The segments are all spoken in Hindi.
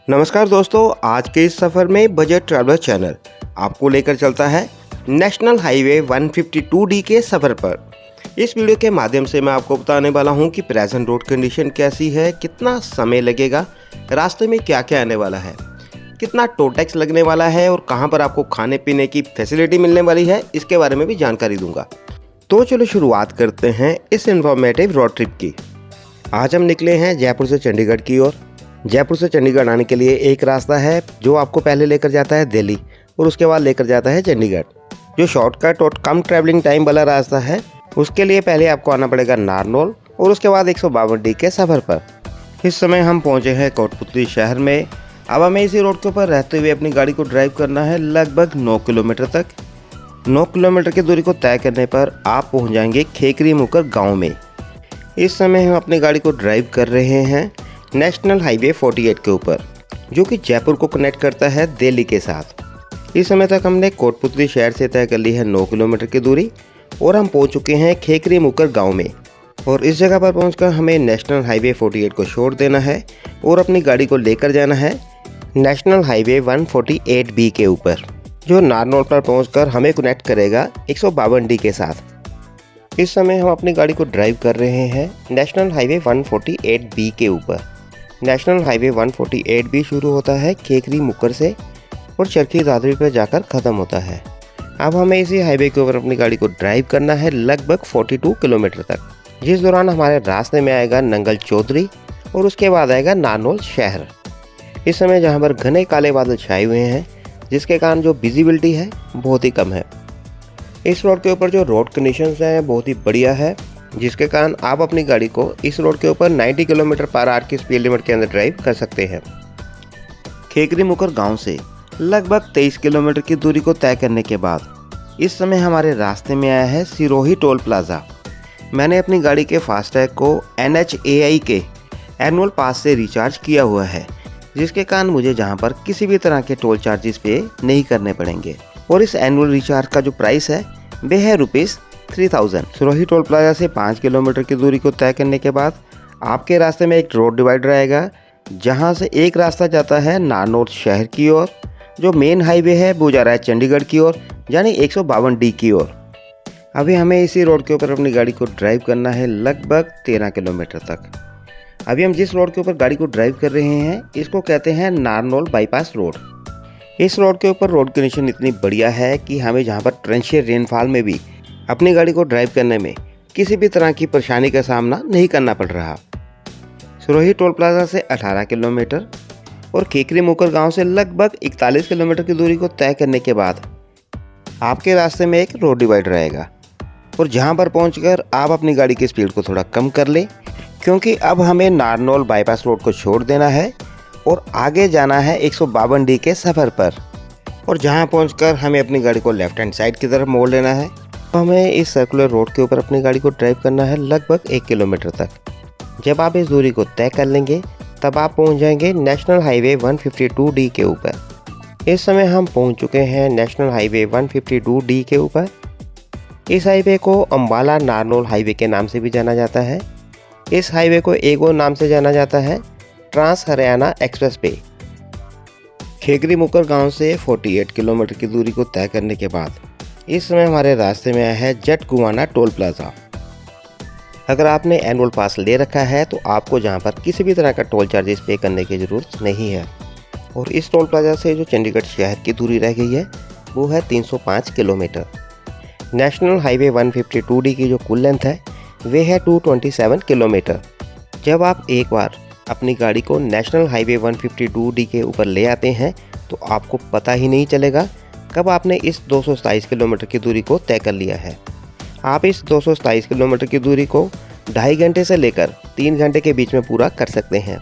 नमस्कार दोस्तों, आज के इस सफ़र में बजट ट्रैवलर चैनल आपको लेकर चलता है नेशनल हाईवे 152D के सफ़र पर। इस वीडियो के माध्यम से मैं आपको बताने वाला हूं कि प्रेजेंट रोड कंडीशन कैसी है, कितना समय लगेगा, रास्ते में क्या क्या आने वाला है, कितना टोल टैक्स लगने वाला है और कहां पर आपको खाने पीने की फैसिलिटी मिलने वाली है, इसके बारे में भी जानकारी दूंगा। तो चलो शुरुआत करते हैं इस इन्फॉर्मेटिव रोड ट्रिप की। आज हम निकले हैं जयपुर से चंडीगढ़ की ओर। जयपुर से चंडीगढ़ आने के लिए एक रास्ता है जो आपको पहले लेकर जाता है दिल्ली और उसके बाद लेकर जाता है चंडीगढ़। जो शॉर्टकट और कम ट्रैवलिंग टाइम वाला रास्ता है उसके लिए पहले आपको आना पड़ेगा नारनौल और उसके बाद 152D के सफ़र पर। इस समय हम पहुंचे हैं कोटपुतली शहर में। अब हमें इसी रोड के ऊपर रहते हुए अपनी गाड़ी को ड्राइव करना है लगभग 9 किलोमीटर तक। 9 किलोमीटर की दूरी को तय करने पर आप पहुँच जाएंगे खेकरी मुकर गाँव में। इस समय हम अपनी गाड़ी को ड्राइव कर रहे हैं नेशनल हाईवे 48 के ऊपर, जो कि जयपुर को कनेक्ट करता है दिल्ली के साथ। इस समय तक हमने कोटपुतली शहर से तय कर ली है 9 किलोमीटर की दूरी और हम पहुंच चुके हैं खेकरी मुकर गांव में। और इस जगह पर पहुंचकर हमें नेशनल हाईवे 48 को छोड़ देना है और अपनी गाड़ी को लेकर जाना है नेशनल हाईवे 148B के ऊपर, जो नारनौल पर पहुँच हमें कनेक्ट करेगा 152D के साथ। इस समय हम अपनी गाड़ी को ड्राइव कर रहे हैं नेशनल हाईवे 148B के ऊपर। नेशनल हाईवे 148B शुरू होता है खेकरी मुकर से और चरखी दादरी पर जाकर ख़त्म होता है। अब हमें इसी हाईवे के ऊपर अपनी गाड़ी को ड्राइव करना है लगभग 42 किलोमीटर तक, जिस दौरान हमारे रास्ते में आएगा नंगल चौधरी और उसके बाद आएगा नारनौल शहर। इस समय जहाँ पर घने काले बादल छाए हुए हैं, जिसके कारण जो विजिबिलिटी है बहुत ही कम है। इस रोड के ऊपर जो रोड कंडीशंस हैं बहुत ही बढ़िया है, जिसके कारण आप अपनी गाड़ी को इस रोड के ऊपर 90 किलोमीटर पर आवर की स्पीड लिमिट के अंदर ड्राइव कर सकते हैं। खेकरी मुकर गांव से लगभग 23 किलोमीटर की दूरी को तय करने के बाद इस समय हमारे रास्ते में आया है सिरोही टोल प्लाज़ा। मैंने अपनी गाड़ी के फास्टैग को NHAI के एनुअल पास से रिचार्ज किया हुआ है, जिसके कारण मुझे जहाँ पर किसी भी तरह के टोल चार्जेस पे नहीं करने पड़ेंगे। और इस एनुअल रिचार्ज का जो प्राइस है वह है ₹3000। सिरोही टोल प्लाजा से 5 किलोमीटर की दूरी को तय करने के बाद आपके रास्ते में एक रोड डिवाइडर आएगा, जहां से एक रास्ता जाता है नारनौल शहर की ओर। जो मेन हाईवे है वो जा रहा है चंडीगढ़ की ओर, यानी 152D की ओर। अभी हमें इसी रोड के ऊपर अपनी गाड़ी को ड्राइव करना है लगभग 13 किलोमीटर तक। अभी हम जिस रोड के ऊपर गाड़ी को ड्राइव कर रहे हैं इसको कहते हैं नारनौल बाईपास रोड। इस रोड के ऊपर रोड कंडीशन इतनी बढ़िया है कि हमें जहां पर ट्रेंशियर रेनफॉल में भी अपनी गाड़ी को ड्राइव करने में किसी भी तरह की परेशानी का सामना नहीं करना पड़ रहा। सिरोही टोल प्लाजा से 18 किलोमीटर और खेकरी मुकर गांव से लगभग 41 किलोमीटर की दूरी को तय करने के बाद आपके रास्ते में एक रोड डिवाइडर आएगा और जहां पर पहुंचकर आप अपनी गाड़ी की स्पीड को थोड़ा कम कर लें, क्योंकि अब हमें नारनौल बाईपास रोड को छोड़ देना है और आगे जाना है 152D के सफ़र पर। और जहां पहुंचकर हमें अपनी गाड़ी को लेफ्ट हैंड साइड की तरफ मोड़ लेना है। तो हमें इस सर्कुलर रोड के ऊपर अपनी गाड़ी को ड्राइव करना है लगभग 1 किलोमीटर तक। जब आप इस दूरी को तय कर लेंगे तब आप पहुंच जाएंगे नेशनल हाईवे 152D के ऊपर। इस समय हम पहुंच चुके हैं नेशनल हाईवे 152D के ऊपर। इस हाईवे को अम्बाला नारनौल हाईवे के नाम से भी जाना जाता है। इस हाईवे को एक और नाम से जाना जाता है ट्रांस हरियाणा एक्सप्रेस वे। खेकरी मुकर गांव से 48 किलोमीटर की दूरी को तय करने के बाद इस समय हमारे रास्ते में आया है जट गुवाना टोल प्लाज़ा। अगर आपने एनुअल पास ले रखा है तो आपको जहां पर किसी भी तरह का टोल चार्जेस पे करने की ज़रूरत नहीं है। और इस टोल प्लाज़ा से जो चंडीगढ़ शहर की दूरी रह गई है वो है 305 किलोमीटर। नेशनल हाईवे 152D की जो कुल लेंथ है वे है 227 किलोमीटर। जब आप एक बार अपनी गाड़ी को नेशनल हाईवे 152D के ऊपर ले आते हैं तो आपको पता ही नहीं चलेगा कब आपने इस 227 किलोमीटर की दूरी को तय कर लिया है। आप इस 227 किलोमीटर की दूरी को 2.5 घंटे से लेकर 3 घंटे के बीच में पूरा कर सकते हैं।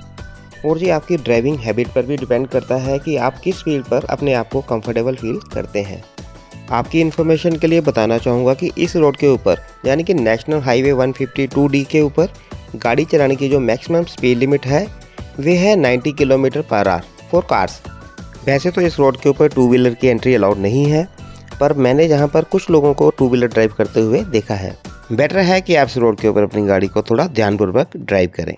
और ये आपकी ड्राइविंग हैबिट पर भी डिपेंड करता है कि आप किस स्पीड पर अपने आप को कंफर्टेबल फील करते हैं। आपकी इन्फॉर्मेशन के लिए बताना चाहूँगा कि इस रोड के ऊपर यानी कि नेशनल हाईवे 152D के ऊपर गाड़ी चलाने की जो मैक्सिमम स्पीड लिमिट है वे है 90 kilometre per hour for cars. वैसे तो इस रोड के ऊपर 2 व्हीलर की एंट्री अलाउड नहीं है, पर मैंने जहां पर कुछ लोगों को 2 व्हीलर ड्राइव करते हुए देखा है। बेटर है कि आप इस रोड के ऊपर अपनी गाड़ी को थोड़ा ध्यानपूर्वक ड्राइव करें।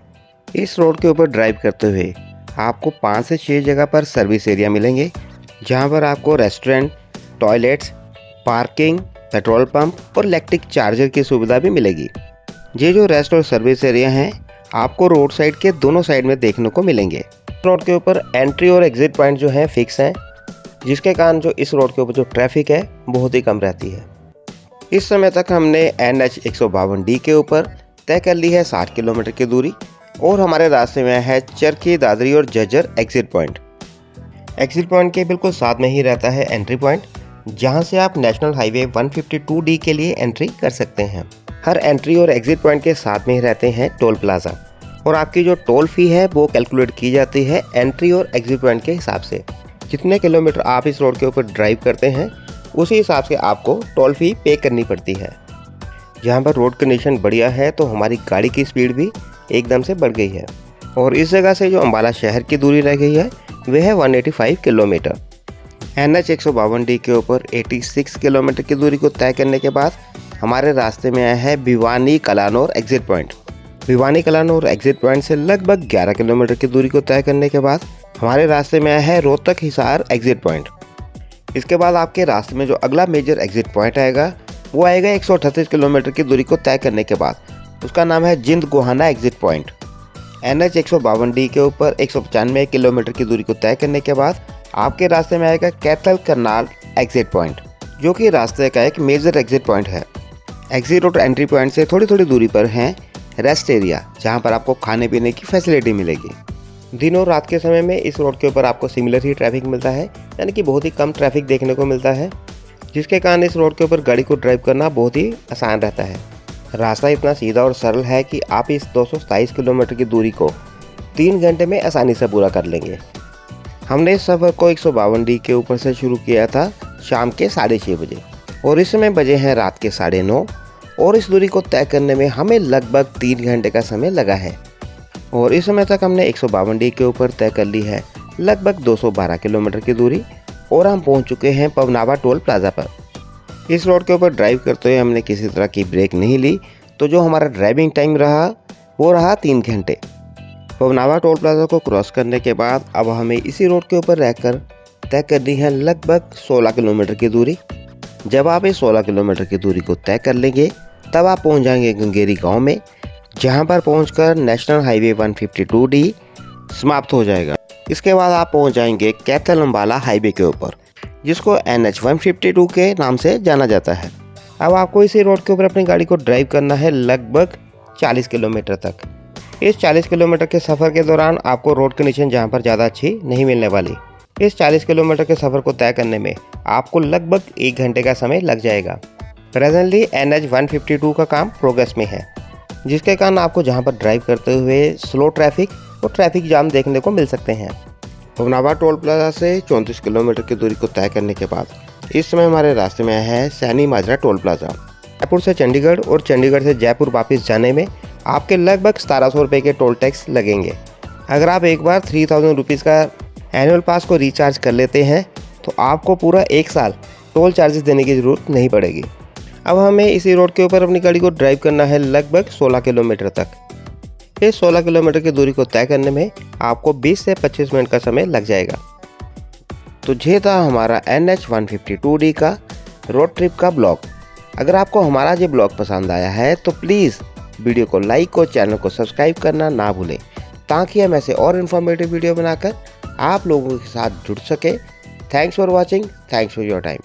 इस रोड के ऊपर ड्राइव करते हुए आपको 5 से 6 जगह पर सर्विस एरिया मिलेंगे, जहां पर आपको restaurant, toilets, parking, petrol pump और इलेक्ट्रिक चार्जर की सुविधा भी मिलेगी। ये जो रेस्ट और सर्विस एरिया हैं आपको रोड साइड के दोनों साइड में देखने को मिलेंगे। रोड के ऊपर एंट्री और एग्जिट पॉइंट जो हैं फिक्स हैं, जिसके कारण जो इस रोड के ऊपर जो ट्रैफिक है बहुत ही कम रहती है। इस समय तक हमने NH 152D के ऊपर तय कर ली है 60 किलोमीटर की दूरी और हमारे रास्ते में है चरखी, दादरी और Jhajjar exit point. Exit point के बिल्कुल साथ में ही रहता है एंट्री पॉइंट, जहां से आप नेशनल हाईवे 152D के लिए एंट्री कर सकते हैं। हर एंट्री और एग्जिट पॉइंट के साथ में ही रहते हैं टोल प्लाजा और आपकी जो टोल फी है वो कैलकुलेट की जाती है एंट्री और एग्जिट पॉइंट के हिसाब से। जितने किलोमीटर आप इस रोड के ऊपर ड्राइव करते हैं उसी हिसाब से आपको टोल फी पे करनी पड़ती है। जहाँ पर रोड कंडीशन बढ़िया है तो हमारी गाड़ी की स्पीड भी एकदम से बढ़ गई है और इस जगह से जो अम्बाला शहर की दूरी रह गई है वह है 185 किलोमीटर। NH 152D के ऊपर 86 किलोमीटर की दूरी को तय करने के बाद हमारे रास्ते में आया है Bhiwani Kalanaur exit point. Bhiwani Kalanaur exit point से लगभग 11 किलोमीटर की दूरी को तय करने के बाद हमारे रास्ते में आया है रोहतक हिसार एग्जिट पॉइंट। इसके बाद आपके रास्ते में जो अगला मेजर एग्जिट पॉइंट आएगा वो आएगा 138 किलोमीटर की दूरी को तय करने के बाद, उसका नाम है जिंद Gohana exit point. NH 152D के ऊपर 195 किलोमीटर की दूरी को तय करने के बाद आपके रास्ते में आएगा कैथल करनाल एग्जिट पॉइंट, जो कि रास्ते का एक मेजर एग्जिट पॉइंट है। एग्जिट और एंट्री पॉइंट से थोड़ी थोड़ी दूरी पर है रेस्ट एरिया, जहां पर आपको खाने पीने की फैसिलिटी मिलेगी। दिन और रात के समय में इस रोड के ऊपर आपको सिमिलर ही ट्रैफिक मिलता है, यानी कि बहुत ही कम ट्रैफिक देखने को मिलता है, जिसके कारण इस रोड के ऊपर गाड़ी को ड्राइव करना बहुत ही आसान रहता है। रास्ता इतना सीधा और सरल है कि आप इस 227 किलोमीटर की दूरी को 3 घंटे में आसानी से पूरा कर लेंगे। हमने इस सफ़र को 152D के ऊपर से शुरू किया था शाम के 6:30 बजे और इस समय बजे हैं रात के 9:30 और इस दूरी को तय करने में हमें लगभग 3 घंटे का समय लगा है और इस समय तक हमने 152D के ऊपर तय कर ली है लगभग 212 किलोमीटर की दूरी और हम पहुंच चुके हैं पवनावा टोल प्लाजा पर। इस रोड के ऊपर ड्राइव करते हुए हमने किसी तरह की ब्रेक नहीं ली, तो जो हमारा ड्राइविंग टाइम रहा वो रहा 3 घंटे। पवनावा टोल प्लाजा को क्रॉस करने के बाद अब हमें इसी रोड के ऊपर रहकर तय करनी है लगभग 16 किलोमीटर की दूरी। जब आप इस 16 किलोमीटर की दूरी को तय कर लेंगे तब आप पहुंच जाएंगे गंगेरी गांव में, जहां पर पहुंचकर नेशनल हाईवे 152D समाप्त हो जाएगा। इसके बाद आप पहुंच जाएंगे कैथल अम्बाला हाईवे के ऊपर, जिसको NH 152 के नाम से जाना जाता है। अब आपको इसी रोड के ऊपर अपनी गाड़ी को ड्राइव करना है लगभग 40 किलोमीटर तक। इस 40 किलोमीटर के सफ़र के दौरान आपको रोड कंडीशन जहां पर ज़्यादा अच्छी नहीं मिलने वाली। इस 40 किलोमीटर के सफ़र को तय करने में आपको लगभग 1 घंटे का समय लग जाएगा। प्रेजेंटली NH 152 का काम प्रोग्रेस में है, जिसके कारण आपको जहां पर ड्राइव करते हुए स्लो ट्रैफिक और ट्रैफिक जाम देखने को मिल सकते हैं। पवनावा टोल प्लाजा से 34 किलोमीटर की दूरी को तय करने के बाद इस समय हमारे रास्ते में है सैनी माजरा टोल प्लाजा। जयपुर से चंडीगढ़ और चंडीगढ़ से जयपुर वापस जाने में आपके लगभग 1700 रुपये के टोल टैक्स लगेंगे। अगर आप एक बार 3000 रुपीज़ का एनुअल पास को रिचार्ज कर लेते हैं तो आपको पूरा 1 साल टोल चार्जेस देने की ज़रूरत नहीं पड़ेगी। अब हमें इसी रोड के ऊपर अपनी गाड़ी को ड्राइव करना है लगभग 16 किलोमीटर तक। इस 16 किलोमीटर की दूरी को तय करने में आपको 20 से 25 मिनट का समय लग जाएगा। तो ये था हमारा NH 152D का रोड ट्रिप का ब्लॉग। अगर आपको हमारा ये ब्लॉग पसंद आया है तो प्लीज़ वीडियो को लाइक और चैनल को सब्सक्राइब करना ना भूलें, ताकि हम ऐसे और इन्फॉर्मेटिव वीडियो बनाकर आप लोगों के साथ जुड़ सके। Thanks for watching, thanks for your time.